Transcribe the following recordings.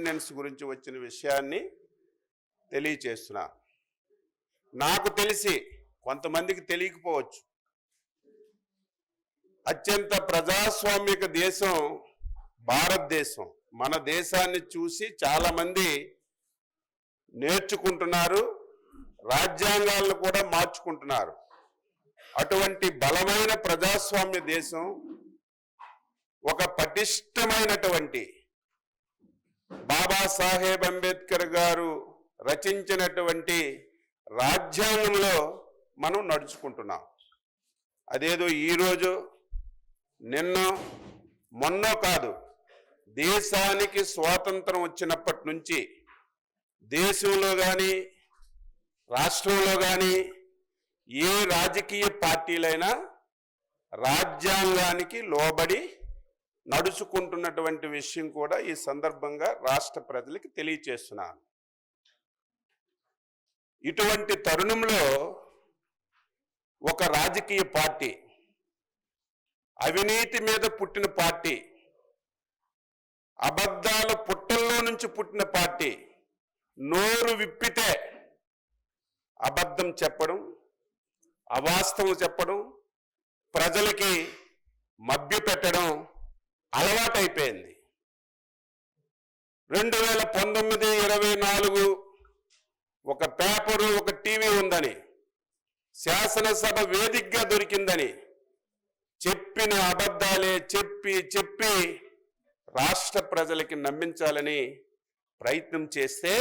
Ordinance గురించి వచ్చిన విషయాన్ని తెలియచేస్తున్నా. నాకు తెలిసి కొంతమందికి తెలియకపోవచ్చు, అత్యంత ప్రజాస్వామిక దేశం భారతదేశం. మన దేశాన్ని చూసి చాలామంది నేర్చుకుంటున్నారు, రాజ్యాంగాలను కూడా మార్చుకుంటున్నారు. అటువంటి బలమైన ప్రజాస్వామ్య దేశం, ఒక పటిష్టమైనటువంటి బాబాసాహెబ్ అంబేద్కర్ గారు రచించినటువంటి రాజ్యాంగంలో మనం నడుచుకుంటున్నాం. అదేదో ఈరోజు నిన్నో మొన్నో కాదు, దేశానికి స్వాతంత్రం వచ్చినప్పటి నుంచి దేశంలో కానీ రాష్ట్రంలో కానీ ఏ రాజకీయ పార్టీలైనా రాజ్యాంగానికి లోబడి నడుచుకుంటున్నటువంటి విషయం కూడా ఈ సందర్భంగా రాష్ట్ర ప్రజలకు తెలియచేస్తున్నాను. ఇటువంటి తరుణంలో ఒక రాజకీయ పార్టీ, అవినీతి మీద పుట్టిన పార్టీ, అబద్ధాల పుట్టల్లో నుంచి పుట్టిన పార్టీ, నోరు విప్పితే అబద్ధం చెప్పడం, అవాస్తవం చెప్పడం, ప్రజలకి మభ్యపెట్టడం అలవాటైపోయింది. 2019-24 ఒక పేపరు, ఒక టీవీ ఉందని, శాసనసభ వేదికగా దొరికిందని చెప్పిన అబద్ధాలే చెప్పి చెప్పి రాష్ట్ర ప్రజలకి నమ్మించాలని ప్రయత్నం చేస్తే,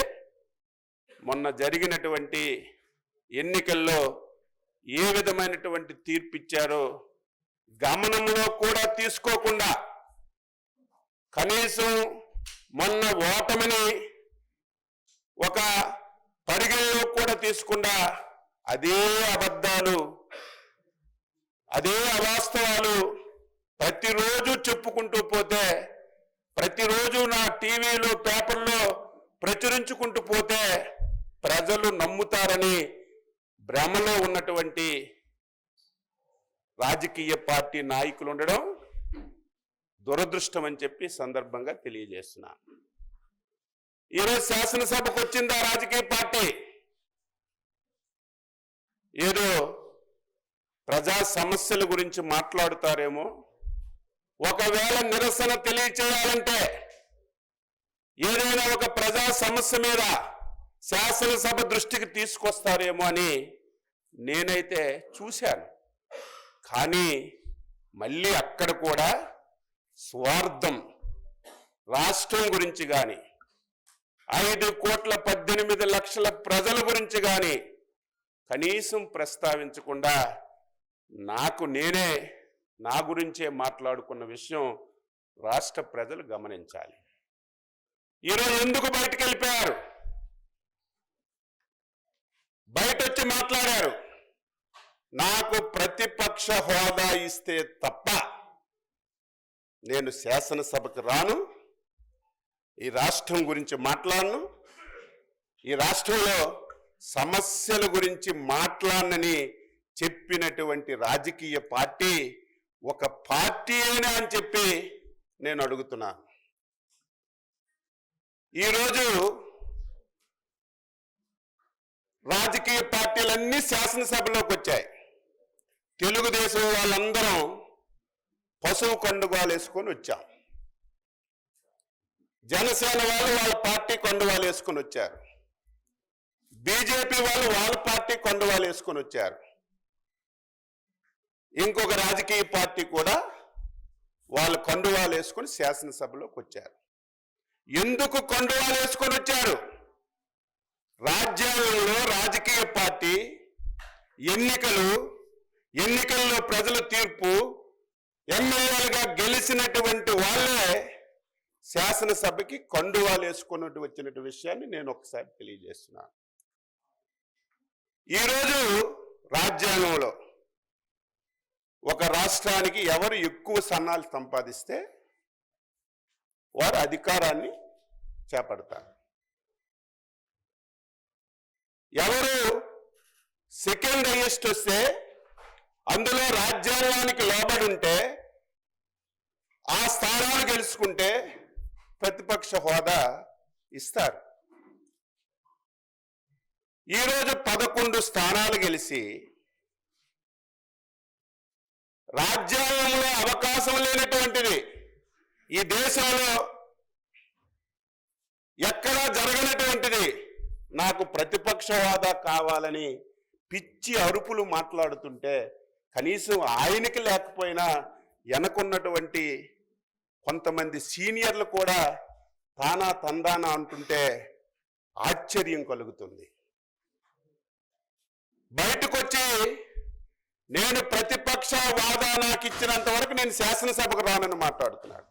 మొన్న జరిగినటువంటి ఎన్నికల్లో ఏ విధమైనటువంటి తీర్పు ఇచ్చారో గమనంలో కూడా తీసుకోకుండా, కనీసం మొన్న ఓటమిని ఒక పరిగణలో కూడా తీసుకుండా అదే అబద్ధాలు, అదే అవాస్తవాలు ప్రతిరోజు చెప్పుకుంటూ పోతే, ప్రతిరోజు నా టీవీలో పేపర్లో ప్రచురించుకుంటూ పోతే ప్రజలు నమ్ముతారని భ్రమలో ఉన్నటువంటి రాజకీయ పార్టీ నాయకులు ఉండడం దురదృష్టం అని చెప్పి సందర్భంగా తెలియజేస్తున్నాను. ఈరోజు శాసనసభకు వచ్చింది ఆ రాజకీయ పార్టీ, ఏదో ప్రజా సమస్యల గురించి మాట్లాడుతారేమో, ఒకవేళ నిరసన తెలియచేయాలంటే ఏదైనా ఒక ప్రజా సమస్య మీద శాసనసభ దృష్టికి తీసుకొస్తారేమో అని నేనైతే చూశాను. కానీ మళ్ళీ అక్కడ కూడా స్వార్థం, రాష్ట్రం గురించి కానీ 5,18,00,000 ప్రజల గురించి కానీ కనీసం ప్రస్తావించకుండా నాకు నేనే నా గురించే మాట్లాడుకున్న విషయం రాష్ట్ర ప్రజలు గమనించాలి. ఈరోజు ఎందుకు బయటకు వెళ్ళిపోయారు? బయట వచ్చి మాట్లాడారు, నాకు ప్రతిపక్ష హోదా ఇస్తే తప్ప నేను శాసనసభకు రాను, ఈ రాష్ట్రం గురించి మాట్లాడను, ఈ రాష్ట్రంలో సమస్యల గురించి మాట్లాడనని చెప్పినటువంటి రాజకీయ పార్టీ ఒక పార్టీయేనా అని చెప్పి నేను అడుగుతున్నాను. ఈరోజు రాజకీయ పార్టీలన్నీ శాసనసభలోకి వచ్చాయి. తెలుగుదేశం వాళ్ళందరం పశువు కండువాలు వేసుకొని వచ్చాం, జనసేన వాళ్ళు వాళ్ళ పార్టీ కండువాలు వేసుకొని వచ్చారు, బీజేపీ వాళ్ళు వాళ్ళ పార్టీ కండువాలు వేసుకొని వచ్చారు, ఇంకొక రాజకీయ పార్టీ కూడా వాళ్ళు కండువాలు వేసుకొని శాసనసభలోకి వచ్చారు. ఎందుకు కండువాలు వేసుకొని వచ్చారు? రాజ్యాంగంలో రాజకీయ పార్టీ ఎన్నికల్లో ప్రజల తీర్పు, ఎమ్మెల్యేలుగా గెలిచినటువంటి వాళ్ళే శాసనసభకి కండువాలు వేసుకొని వచ్చినటువంటి విషయాన్ని నేను ఒకసారి తెలియజేస్తున్నాను. ఈరోజు రాజ్యాంగంలో ఒక రాష్ట్రానికి ఎవరు ఎక్కువ సన్నాలు సంపాదిస్తే వారు అధికారాన్ని చేపడతారు. ఎవరు సెకండ్ హైయెస్ట్ వస్తే, అందులో రాజ్యాంగానికి లోబడి ఉంటే, ఆ స్థానాలు గెలుచుకుంటే ప్రతిపక్ష హోదా ఇస్తారు. ఈరోజు 11 స్థానాలు గెలిచి రాజ్యాంగంలో అవకాశం లేనటువంటిది, ఈ దేశంలో ఎక్కడా జరగనటువంటిది, నాకు ప్రతిపక్ష హోదా కావాలని పిచ్చి అరుపులు మాట్లాడుతుంటే కనీసం ఆయనకి లేకపోయినా వెనకున్నటువంటి కొంతమంది సీనియర్లు కూడా తానా తందానా అంటుంటే ఆశ్చర్యం కలుగుతుంది. బయటకొచ్చి నేను ప్రతిపక్ష హోదా నాకు ఇచ్చినంత వరకు నేను శాసనసభకు రానని మాట్లాడుతున్నాడు.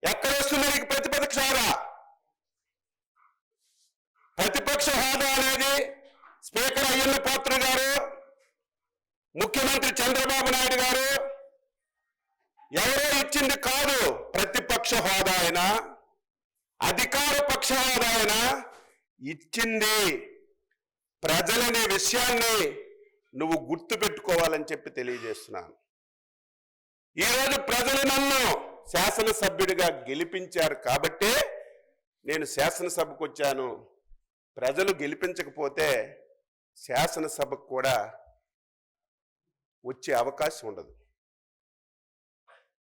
ఎక్కడ వస్తుంది నీకు ప్రతిపక్ష హోదా? ప్రతిపక్ష హోదా అనేది స్పీకర్ అయ్యన్న పాత్ర గారు, ముఖ్యమంత్రి చంద్రబాబు నాయుడు గారు ఎవరో ఇచ్చింది కాదు. ప్రతిపక్ష హోదా అయినా అధికార పక్ష హోదా అయినా ఇచ్చింది ప్రజలనే విషయాన్ని నువ్వు గుర్తు పెట్టుకోవాలని చెప్పి తెలియజేస్తున్నాను. ఈరోజు ప్రజలు నన్ను శాసనసభ్యుడిగా గెలిపించారు కాబట్టే నేను శాసనసభకు వచ్చాను. ప్రజలు గెలిపించకపోతే శాసనసభకు కూడా వచ్చే అవకాశం ఉండదు.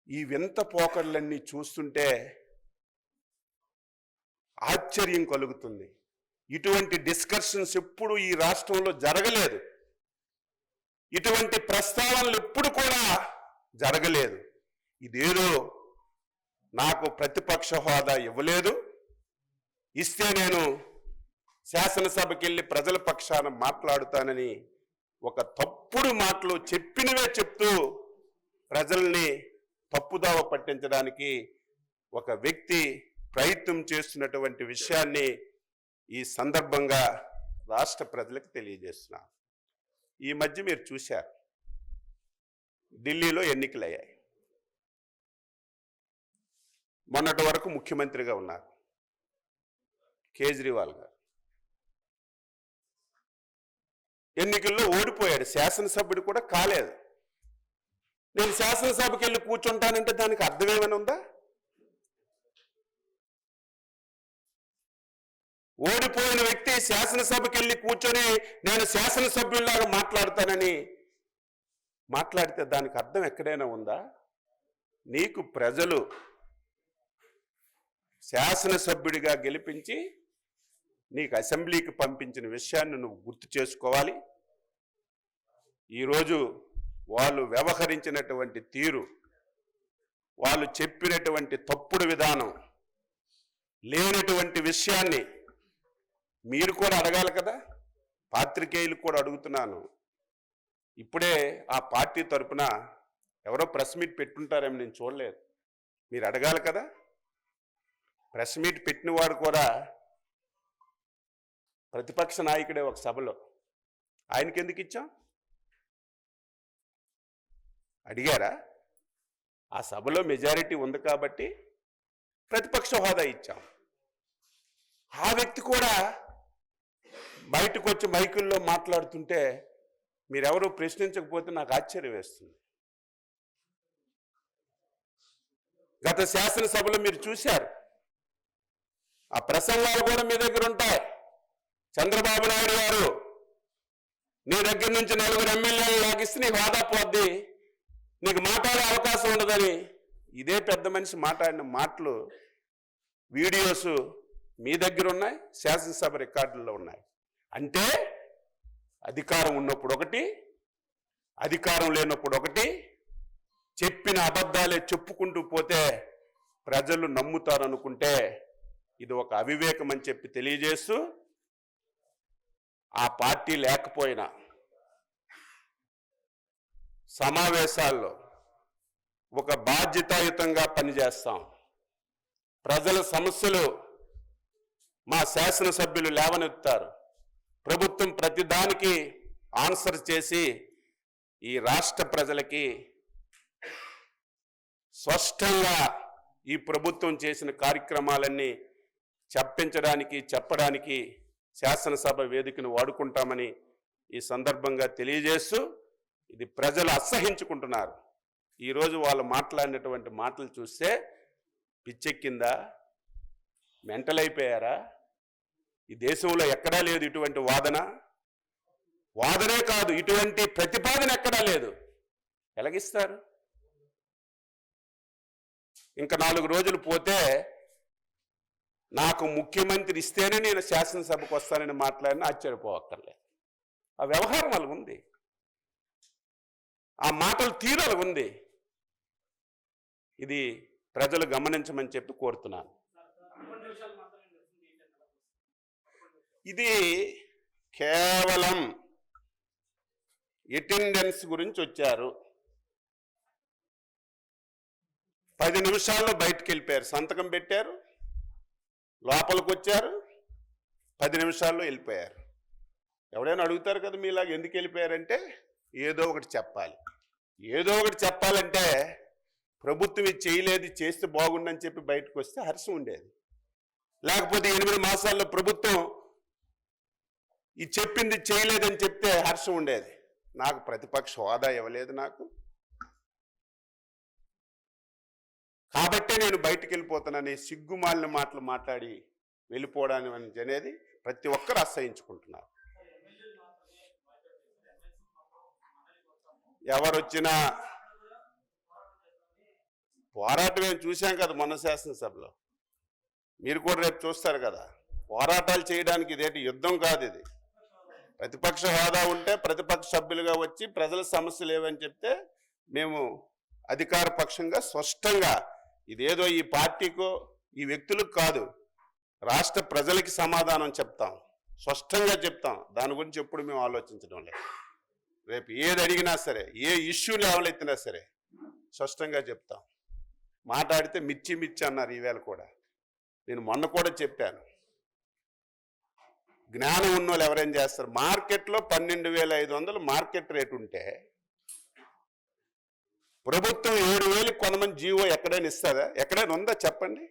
ఈ వింత పోకడలన్నీ చూస్తుంటే ఆశ్చర్యం కలుగుతుంది. ఇటువంటి డిస్కషన్స్ ఎప్పుడు ఈ రాష్ట్రంలో జరగలేదు. ఇటువంటి ప్రస్తావనలు ఎప్పుడు కూడా జరగలేదు. ఇదేదో నాకు ప్రతిపక్ష హోదా ఇవ్వలేదు, ఇస్తే నేను శాసనసభకి వెళ్ళి ప్రజల పక్షాన మాట్లాడుతానని ఒక తప్పుడు మాటలు చెప్పినవే చెప్తూ ప్రజల్ని తప్పుదావ పట్టించడానికి ఒక వ్యక్తి ప్రయత్నం చేస్తున్నటువంటి విషయాన్ని ఈ సందర్భంగా రాష్ట్ర ప్రజలకు తెలియజేస్తున్నాను. ఈ మధ్య మీరు చూశారు, ఢిల్లీలో ఎన్నికలు అయ్యాయి. మొన్నటి వరకు ముఖ్యమంత్రిగా ఉన్నారు కేజ్రీవాల్ గారు. ఎన్నికల్లో ఓడిపోయాడు, శాసనసభ్యుడు కూడా కాలేదు. నేను శాసనసభకి వెళ్ళి కూర్చుంటానంటే దానికి అర్థం ఏమైనా ఉందా? ఓడిపోయిన వ్యక్తి శాసనసభకి వెళ్ళి కూర్చొని నేను శాసనసభ్యుల్లాగా మాట్లాడతానని మాట్లాడితే దానికి అర్థం ఎక్కడైనా ఉందా? నీకు ప్రజలు శాసనసభ్యుడిగా గెలిపించి నీకు అసెంబ్లీకి పంపించిన విషయాన్ని నువ్వు గుర్తు చేసుకోవాలి. ఈరోజు వాళ్ళు వ్యవహరించినటువంటి తీరు, వాళ్ళు చెప్పినటువంటి తప్పుడు విధానం, లేనటువంటి విషయాన్ని మీరు కూడా అడగాలి కదా. పాత్రికేయులు కూడా అడుగుతున్నాను. ఇప్పుడే ఆ పార్టీ తరపున ఎవరో ప్రెస్ మీట్ పెట్టుంటారేమో, నేను చూడలేదు. మీరు అడగాలి కదా. ప్రెస్ మీట్ పెట్టినవాడు కూడా ప్రతిపక్ష నాయకుడే ఒక సభలో. ఆయనకి ఎందుకు ఇచ్చాం? అడిగారా? ఆ సభలో మెజారిటీ ఉంది కాబట్టి ప్రతిపక్ష హోదా ఇచ్చాం. ఆ వ్యక్తి కూడా బయటకు వచ్చి మైకుల్లో మాట్లాడుతుంటే మీరెవరూ ప్రశ్నించకపోతే నాకు ఆశ్చర్యం వేస్తుంది. గత శాసనసభలో మీరు చూశారు, ఆ ప్రసంగాలు కూడా మీ దగ్గర ఉంటాయి. చంద్రబాబు నాయుడు గారు నీ దగ్గర నుంచి 4 ఎమ్మెల్యేలు లాగిస్తే నీ హోదా పోద్ది, నీకు మాట్లాడే అవకాశం ఉండదని ఇదే పెద్ద మనిషి మాట్లాడిన మాటలు వీడియోస్ మీ దగ్గర ఉన్నాయి, శాసనసభ రికార్డుల్లో ఉన్నాయి. అంటే అధికారం ఉన్నప్పుడు ఒకటి, అధికారం లేనప్పుడు ఒకటి, చెప్పిన అబద్ధాలే చెప్పుకుంటూ పోతే ప్రజలు నమ్ముతారనుకుంటే ఇది ఒక అవివేకం అని చెప్పి తెలియజేస్తూ, ఆ పార్టీ లేకపోయినా సమావేశాల్లో ఒక బాధ్యతాయుతంగా పనిచేస్తాం. ప్రజల సమస్యలు మా శాసనసభ్యులు లేవనెత్తారు. ప్రభుత్వం ప్రతిదానికి ఆన్సర్ చేసి ఈ రాష్ట్ర ప్రజలకి స్పష్టంగా ఈ ప్రభుత్వం చేసిన కార్యక్రమాలన్నీ చెప్పడానికి శాసనసభ వేదికను వాడుకుంటామని ఈ సందర్భంగా తెలియజేస్తూ, ఇది ప్రజలు అసహించుకుంటున్నారు. ఈరోజు వాళ్ళు మాట్లాడినటువంటి మాటలు చూస్తే పిచ్చెక్కిందా, మెంటల్ అయిపోయారా? ఈ దేశంలో ఎక్కడా లేదు ఇటువంటి వాదనే కాదు, ఇటువంటి ప్రతిపాదన ఎక్కడా లేదు. ఎలాగిస్తారు? ఇంకా 4 రోజులు పోతే నాకు ముఖ్యమంత్రి ఇస్తేనే నేను శాసనసభకు వస్తానని మాట్లాడినా ఆశ్చర్యపోవక్కర్లేదు. ఆ వ్యవహారం అలా ఉంది, ఆ మాటలు తీరు అలా ఉంది. ఇది ప్రజలు గమనించమని చెప్పి కోరుతున్నాను. ఇది కేవలం అటెండెన్స్ గురించి వచ్చారు. 10 నిమిషాల్లో బయటకు వెళ్ళిపోయారు, సంతకం పెట్టారు, లోపలికి వచ్చారు, 10 నిమిషాల్లో వెళ్ళిపోయారు. ఎవడైనా అడుగుతారు కదా మీలాగా ఎందుకు వెళ్ళిపోయారంటే ఏదో ఒకటి చెప్పాలి. ఏదో ఒకటి చెప్పాలంటే ప్రభుత్వం ఇది చేయలేదు, చేస్తే బాగుండని చెప్పి బయటకు వస్తే హర్షం ఉండేది. లేకపోతే 8 మాసాల్లో ప్రభుత్వం ఇది చెప్పింది చేయలేదని చెప్తే హర్షం ఉండేది. నాకు ప్రతిపక్ష హోదా ఇవ్వలేదు నాకు, కాబట్టే నేను బయటకు వెళ్ళిపోతానని సిగ్గుమాలిన మాటలు మాట్లాడి వెళ్ళిపోవడానికి అనేది ప్రతి ఒక్కరు అసహించుకుంటున్నారు. ఎవరొచ్చినా పోరాటం ఏం చూశాం కదా మొన్న శాసనసభలో, మీరు కూడా రేపు చూస్తారు కదా. పోరాటాలు చేయడానికి ఇదేంటి యుద్ధం కాదు, ఇది ప్రతిపక్ష హోదా ఉంటే ప్రతిపక్ష సభ్యులుగా వచ్చి ప్రజల సమస్యలు ఏవని చెప్తే మేము అధికార పక్షంగా స్పష్టంగా ఇదేదో ఈ పార్టీకో ఈ వ్యక్తులకు కాదు, రాష్ట్ర ప్రజలకి సమాధానం చెప్తాం, స్పష్టంగా చెప్తాం. దాని గురించి ఎప్పుడు మేము ఆలోచించడం లేదు. రేపు ఏది అడిగినా సరే, ఏ ఇష్యూ లేవలెత్తినా సరే స్పష్టంగా చెప్తాం. మాట్లాడితే మిర్చి అన్నారు ఈవేళ కూడా. నేను మొన్న కూడా చెప్పాను, జ్ఞానం ఉన్నోళ్ళు ఎవరేం చేస్తారు? మార్కెట్లో 12,500 మార్కెట్ రేటు ఉంటే ప్రభుత్వం 7,000 కొంతమంది జీవో ఎక్కడైనా ఇస్తుందా? ఎక్కడైనా ఉందా చెప్పండి?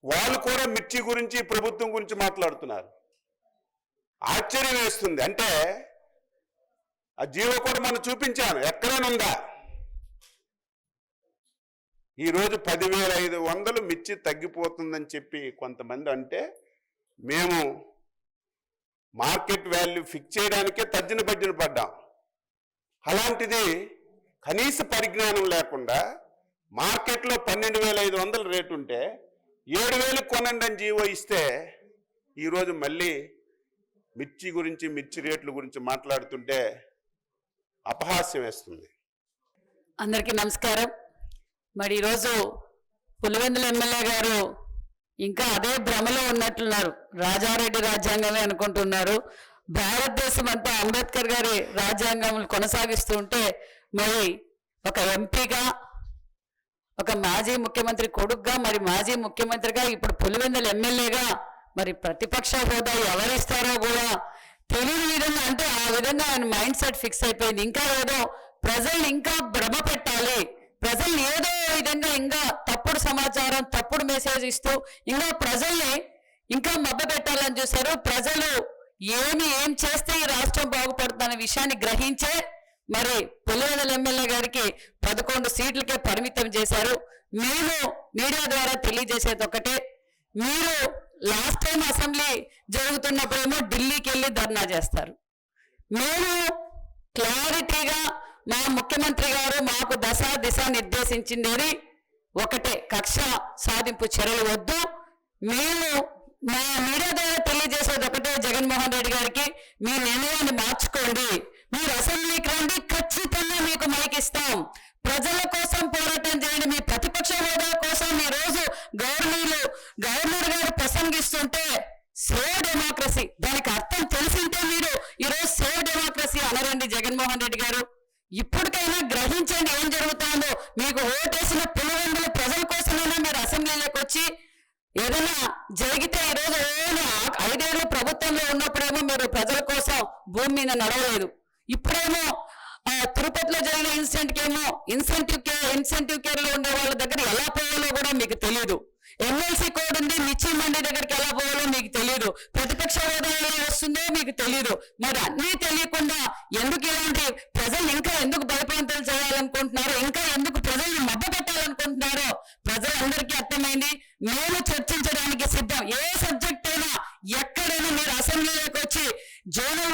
వాళ్ళు కూడా మిర్చి గురించి ప్రభుత్వం గురించి మాట్లాడుతున్నారు. ఆశ్చర్యం వేస్తుంది. అంటే ఆ జీవో కూడా మనం చూపించాను, ఎక్కడైనా ఉందా? ఈరోజు 10,500 మిర్చి తగ్గిపోతుందని చెప్పి కొంతమంది అంటే మేము మార్కెట్ వాల్యూ ఫిక్స్ చేయడానికే తర్జన పడ్డాం. అలాంటిది కనీస పరిజ్ఞానం లేకుండా మార్కెట్లో 12,500 రేటు ఉంటే 7,000 కొనండి అని జీవో ఇస్తే ఈరోజు మళ్ళీ మిర్చి గురించి మిర్చి రేట్ల గురించి మాట్లాడుతుంటే అపహాస్యం వేస్తుంది. అందరికీ నమస్కారం. మరి ఈరోజు పులివెందుల ఎమ్మెల్యే గారు ఇంకా అదే భ్రమలో ఉన్నట్లున్నారు. రాజారెడ్డి రాజ్యాంగమే అనుకుంటున్నారు. భారతదేశం అంతా అంబేద్కర్ గారి రాజ్యాంగం కొనసాగిస్తూ ఉంటే మరి ఒక ఎంపీగా, ఒక మాజీ ముఖ్యమంత్రి కొడుకుగా, మరి మాజీ ముఖ్యమంత్రిగా, ఇప్పుడు పులివెందుల ఎమ్మెల్యేగా మరి ప్రతిపక్ష హోదా ఎవరిస్తారో కూడా తెలియని విధంగా, అంటే ఆ విధంగా ఆయన మైండ్ సెట్ ఫిక్స్ అయిపోయింది. ఇంకా ఏదో ప్రజల్ని ఇంకా భ్రమ పెట్టాలి, ప్రజల్ని ఏదో విధంగా ఇంకా తప్పుడు సమాచారం, తప్పుడు మెసేజ్ ఇస్తూ ఇంకా ప్రజల్ని ఇంకా మభ్య పెట్టాలని చూశారు. ప్రజలు ఏం చేస్తే ఈ రాష్ట్రం బాగుపడుతుందనే విషయాన్ని గ్రహించే మరి పులివెందుల ఎమ్మెల్యే గారికి 11 సీట్లకే పరిమితం చేశారు. మేము మీడియా ద్వారా తెలియజేసేది ఒకటే, మీరు లాస్ట్ టైం అసెంబ్లీ జరుగుతున్నప్పుడేమో ఢిల్లీకి వెళ్ళి ధర్నా చేస్తారు. మేము క్లారిటీగా మా ముఖ్యమంత్రి గారు మాకు దిశ నిర్దేశించింది ఒకటే, కక్ష సాధింపు చర్యలు వద్దు. మేము మా మీడియా ద్వారా తెలియజేసేది ఒకటే, జగన్మోహన్ రెడ్డి గారికి మీ నిర్ణయాన్ని మార్చుకోండి, మీరు అసెంబ్లీకి రండి, ఖచ్చితంగా మీకు మైక్ ఇస్తాం, ప్రజల కోసం పోరాటం చేయండి. మీ ప్రతిపక్ష హోదా కోసం ఈ రోజు గవర్నర్ గారు ప్రసంగిస్తుంటే సేవ్ డెమోక్రసీ, దానికి అర్థం తెలిసింటే మీరు ఈరోజు సేవ్ డెమోక్రసీ అనరండి జగన్మోహన్ రెడ్డి గారు. ఇప్పటికైనా గ్రహించండి ఏం జరుగుతుందో. మీకు ఓటేసిన పులివెందుల ప్రజల కోసమైనా మీరు అసెంబ్లీలోకి వచ్చి ఏదైనా జరిగితే, ఈరోజు 5 ఏళ్ళు ప్రభుత్వంలో ఉన్నప్పుడేమో మీరు ప్రజల కోసం భూమి మీద నడవలేదు, ఇప్పుడేమో తిరుపతిలో జరిగిన ఇన్సెంటివ్ కేర్ లో ఉండే వాళ్ళ దగ్గర ఎలా పోవాలో కూడా మీకు తెలియదు. ఎమ్మెల్సీ కోడ్ ఉంది, మిర్చి మండి దగ్గరికి ఎలా పోవాలో మీకు తెలియదు, ప్రతిపక్ష హోదా ఎలా వస్తుందో మీకు తెలియదు. మరి అన్నీ తెలియకుండా ఎందుకు ఇలాంటి ప్రజలు ఇంకా ఎందుకు భయప్రాంతాలు చేయాలనుకుంటున్నారో, ఇంకా ఎందుకు ప్రజల్ని మభ్య పెట్టాలనుకుంటున్నారో ప్రజలందరికీ అర్థమైంది. మీ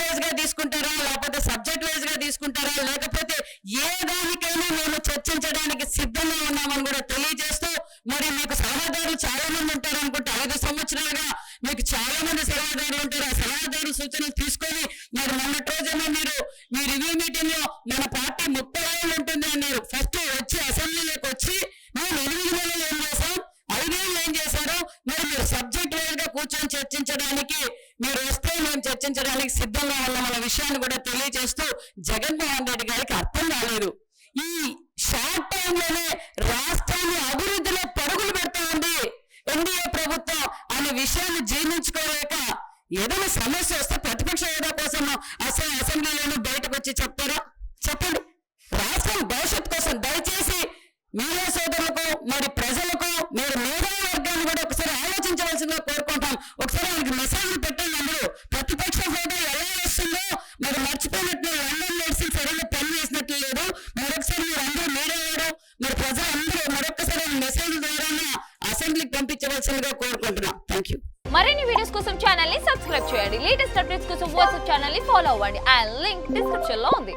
వైజ్ గా తీసుకుంటారా, లేకపోతే సబ్జెక్ట్ వైజ్ గా తీసుకుంటారా, లేకపోతే ఏ దానికైనా మేము చర్చించడానికి సిద్ధంగా ఉన్నామని కూడా తెలియజేస్తూ, మరి మీకు సలహాదారులు చాలా మంది ఉంటారు అనుకుంటే 5 సంవత్సరాలుగా మీకు చాలా మంది సలహాదారులు ఉంటారు. ఆ సలహాదారు సూచనలు తీసుకొని మరి మొన్నటి రోజున మీరు మీ రివ్యూ మీటింగ్ లో మన పార్టీ 30 ఏళ్ళు ఉంటుంది అన్నారు. ఫస్ట్ వచ్చి అసెంబ్లీలోకి వచ్చి మేము 8 నెలలు ఏం చేసాం, 5 ఏళ్ళు ఏం చేశారు, మరి మీరు సబ్జెక్ట్ వైజ్ గా కూర్చొని చర్చించడానికి మీరు వస్తే మేము చర్చించడానికి సిద్ధంగా ఉన్నామన్న విషయాన్ని కూడా తెలియజేస్తూ, జగన్మోహన్ రెడ్డి గారికి అర్థం కాలేదు ఈ షార్ట్ టైం లోనే రాష్ట్రాన్ని అభివృద్ధిలో పరుగులు పెడతా ఉంది ఎన్డీఏ ప్రభుత్వం అనే విషయాన్ని జీర్ణించుకోలేక ఏదైనా సమస్య వస్తే ప్రతిపక్ష హోదా కోసం అసెంబ్లీలోనూ బయటకు వచ్చి చెప్తారా? చెప్పండి. రాష్ట్రం భవిష్యత్తు కోసం దయచేసి మీడియా సోదరులకు మరి ప్రజలకు మీరు మేధావి వర్గాన్ని కూడా ఒకసారి ఆలోచించవలసిందిగా కోరుకుంటాం. ఒకసారి ఆయనకి మెసేజ్లు పెట్టండి. అందరూ ప్రతిపక్ష హోదా ఎలా వస్తుందో మరి మర్చిపోయినట్లు లండన్ మెడిసిన్ సరైన పని చేసినట్లు లేదు. మరొకసారి మీరు అందరూ మీడియా వారు మరి ప్రజలందరూ మరొకసారి మెసేజ్ ద్వారా అసెంబ్లీకి పంపించవలసిందిగా కోరుకుంటున్నాం. Thank you. మరిన్ని వీడియోస్ కోసం ఛానల్ ని సబ్స్క్రైబ్ చేయండి. లేటెస్ట్ అప్డేట్స్ కోసం వాట్సాప్ ఛానల్ ని ఫాలో అవ్వండి. ఆ లింక్ డిస్క్రిప్షన్ లో ఉంది.